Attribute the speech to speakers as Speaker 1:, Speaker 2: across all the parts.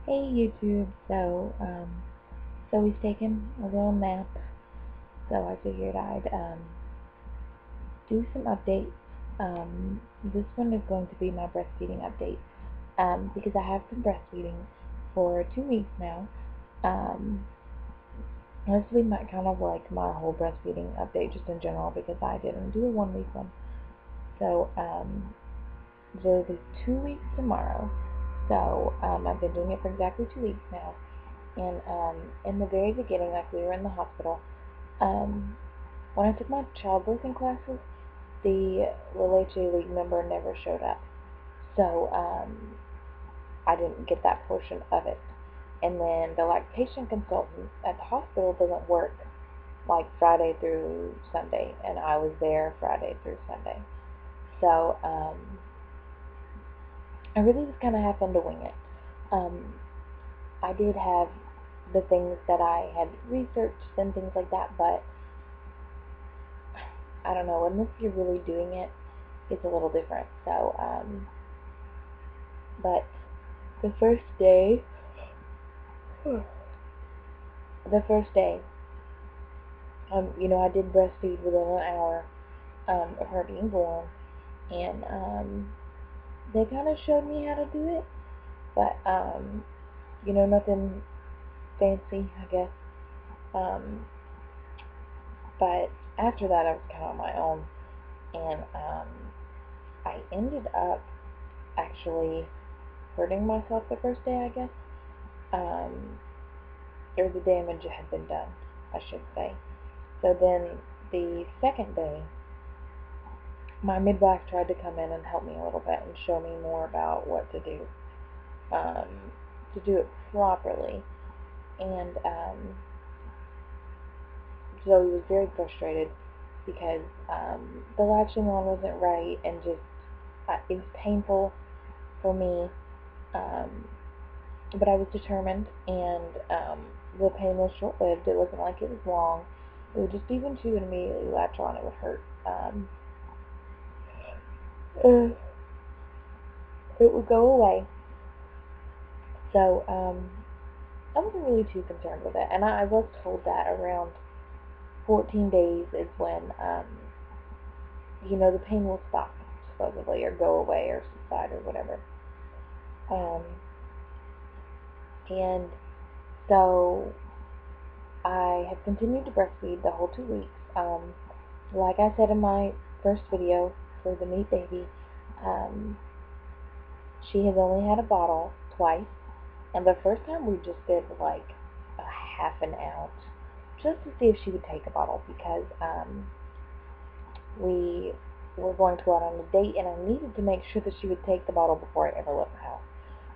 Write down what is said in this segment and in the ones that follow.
Speaker 1: Hey YouTube, so we've taken a little nap, so I figured I'd do some updates. This one is going to be my breastfeeding update, because I have been breastfeeding for 2 weeks now. Um, this will be my kind of like my whole breastfeeding update just in general because I didn't do a 1 week one. So it'll be 2 weeks tomorrow. So I've been doing it for exactly 2 weeks now. And in the very beginning, like we were in the hospital, um, when I took my childbirthing classes, the little HA League member never showed up. So I didn't get that portion of it. And then the lactation consultant at the hospital doesn't work like Friday through Sunday, and I was there Friday through Sunday. So I really just kind of happened to wing it. I did have the things that I had researched and things like that, but I don't know, unless you're really doing it, it's a little different. So, but the first day, the first day, I did breastfeed within an hour of her being born, and they kind of showed me how to do it, but nothing fancy, I guess. Um, but after that, I was kind of on my own, and I ended up actually hurting myself the first day, I guess. Um, or the damage had been done, I should say. So then the second day, my midwife tried to come in and help me a little bit and show me more about what um, to do it properly. And so he was very frustrated because the latching on wasn't right, and just it was painful for me. Um, but I was determined, and the pain was short-lived. It wasn't like it was long. It would just, even she would immediately latch on, it would hurt. Uh, it would go away. So I wasn't really too concerned with it, and I was told that around 14 days is when the pain will stop, supposedly, or go away, or subside, or whatever. Um, and so I have continued to breastfeed the whole 2 weeks. Like I said in my first video for the meat baby, um, she has only had a bottle twice, and the first time we just did like a half an ounce just to see if she would take a bottle, because we were going to go out on a date, and I needed to make sure that she would take the bottle before I ever left the house,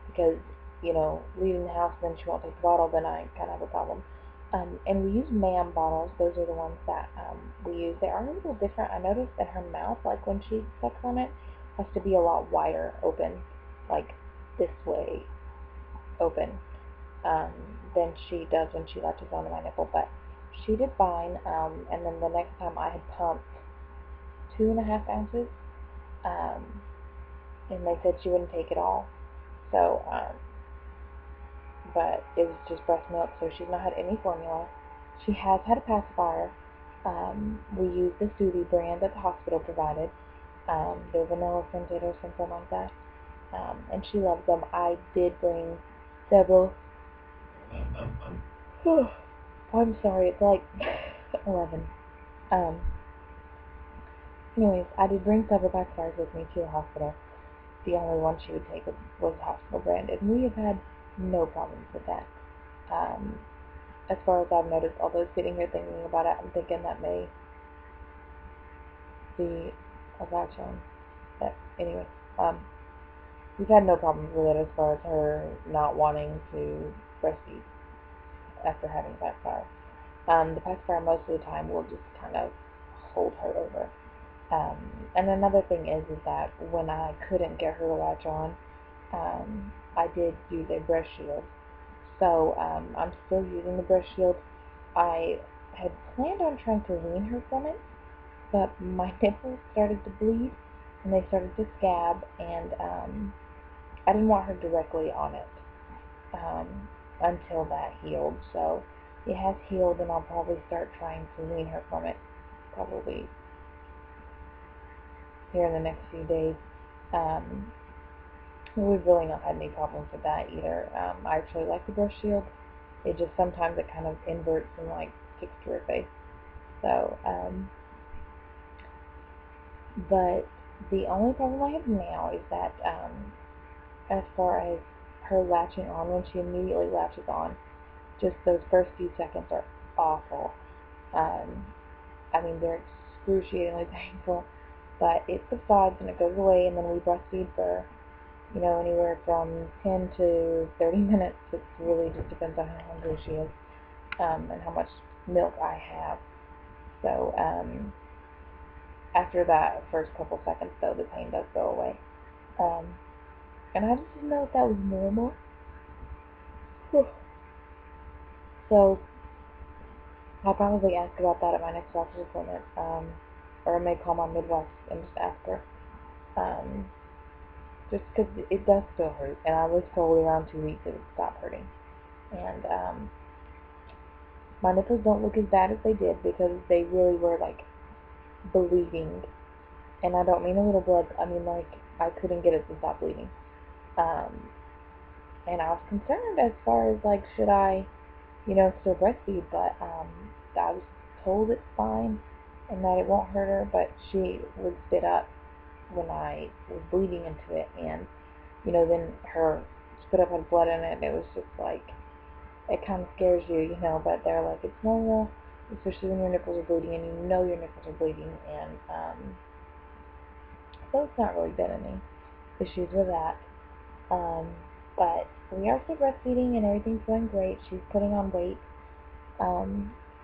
Speaker 1: because leaving the house and then she won't take the bottle, then I kind of have a problem. And we use ma'am bottles. Those are the ones that we use. They are a little different. I noticed that her mouth, like when she sucks on it, has to be a lot wider open, like this way open, um, than she does when she latches onto my nipple. But she did fine. And then the next time I had pumped 2.5 ounces, um, and they said she wouldn't take it all. So, but it was just breast milk, so she's not had any formula. She has had a pacifier. We use the Sooty brand that the hospital provided. They're vanilla scented or something like that. And she loves them. I did bring several. I'm sorry, it's like 11. Um, Anyways, I did bring several pacifiers with me to the hospital. The only one she would take was hospital brand, and we have had no problems with that. Um, as far as I've noticed, although sitting here thinking about it, I'm thinking that may be a latch on. But anyway, we've had no problems with it as far as her not wanting to breastfeed after having a pacifier. The pacifier most of the time will just kind of hold her over. And another thing is that when I couldn't get her to latch on, I did use a breast shield. So I'm still using the breast shield. I had planned on trying to wean her from it, but my nipples started to bleed, and they started to scab, and I didn't want her directly on it. until that healed. So it has healed, and I'll probably start trying to wean her from it probably here in the next few days. We've really not had any problems with that either. I actually like the breast shield. It just sometimes it kind of inverts and like sticks to her face. So, but the only problem I have now is that as far as her latching on, when she immediately latches on, just those first few seconds are awful. I mean, they're excruciatingly painful, but it subsides and it goes away, and then we breastfeed for, anywhere from 10 to 30 minutes. It really just depends on how hungry she is, and how much milk I have. So, after that first couple seconds, though, the pain does go away. Um, and I just didn't know if that was normal. So, I'll probably ask about that at my next doctor's appointment, or I may call my midwife and just ask her. Just because it does still hurt, and I was told around 2 weeks it would stop hurting. And my nipples don't look as bad as they did, because they really were like bleeding, and I don't mean a little blood. I mean like I couldn't get it to stop bleeding. And I was concerned as far as like, should I, still breastfeed, but I was told it's fine and that it won't hurt her, but she would spit up when I was bleeding into it, and then her spit up had blood in it, and it was just like, it kind of scares you, but they're like, it's normal, especially when your nipples are bleeding, and your nipples are bleeding, and so it's not really been any issues with that. But we are still breastfeeding, and everything's going great. She's putting on weight,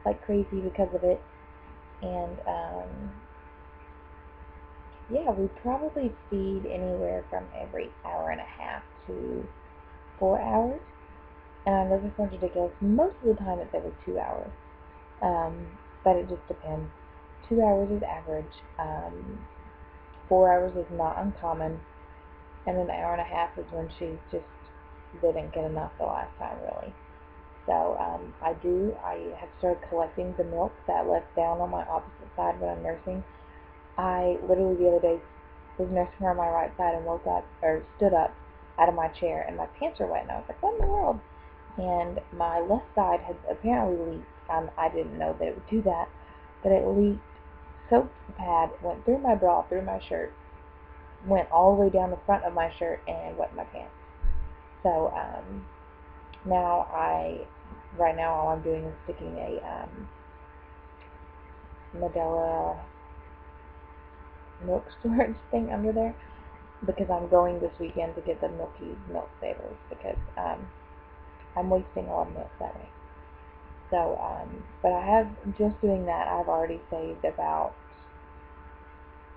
Speaker 1: like crazy because of it, and yeah, we probably feed anywhere from every hour and a half to 4 hours. And I know this sounds ridiculous. Most of the time it's every 2 hours. But it just depends. 2 hours is average. 4 hours is not uncommon. And an hour and a half is when she just didn't get enough the last time, really. So I have started collecting the milk that left down on my opposite side when I'm nursing. I literally the other day was nursing her on my right side and woke up, or stood up out of my chair, and my pants are wet, and I was like, what in the world? And my left side had apparently leaked. I didn't know that it would do that, but it leaked, soaked the pad, went through my bra, through my shirt, went all the way down the front of my shirt, and wet my pants. So right now all I'm doing is sticking a Medela milk storage thing under there, because I'm going this weekend to get the milky milk savers, because I'm wasting a lot of milk that way. So, but I have, just doing that, I've already saved about,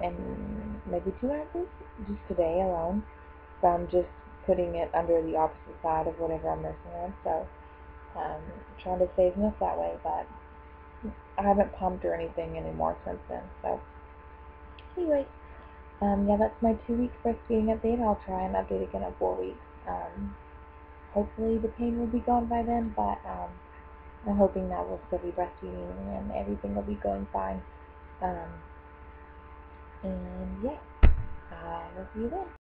Speaker 1: in maybe 2 ounces, just today alone, from just putting it under the opposite side of whatever I'm nursing on. So, trying to save milk that way, but I haven't pumped or anything anymore since then. So, anyway, yeah, that's my 2 week breastfeeding update. I'll try and update again at 4 weeks. Hopefully the pain will be gone by then, but I'm hoping that we'll still be breastfeeding and everything will be going fine. And yeah, I will see you then.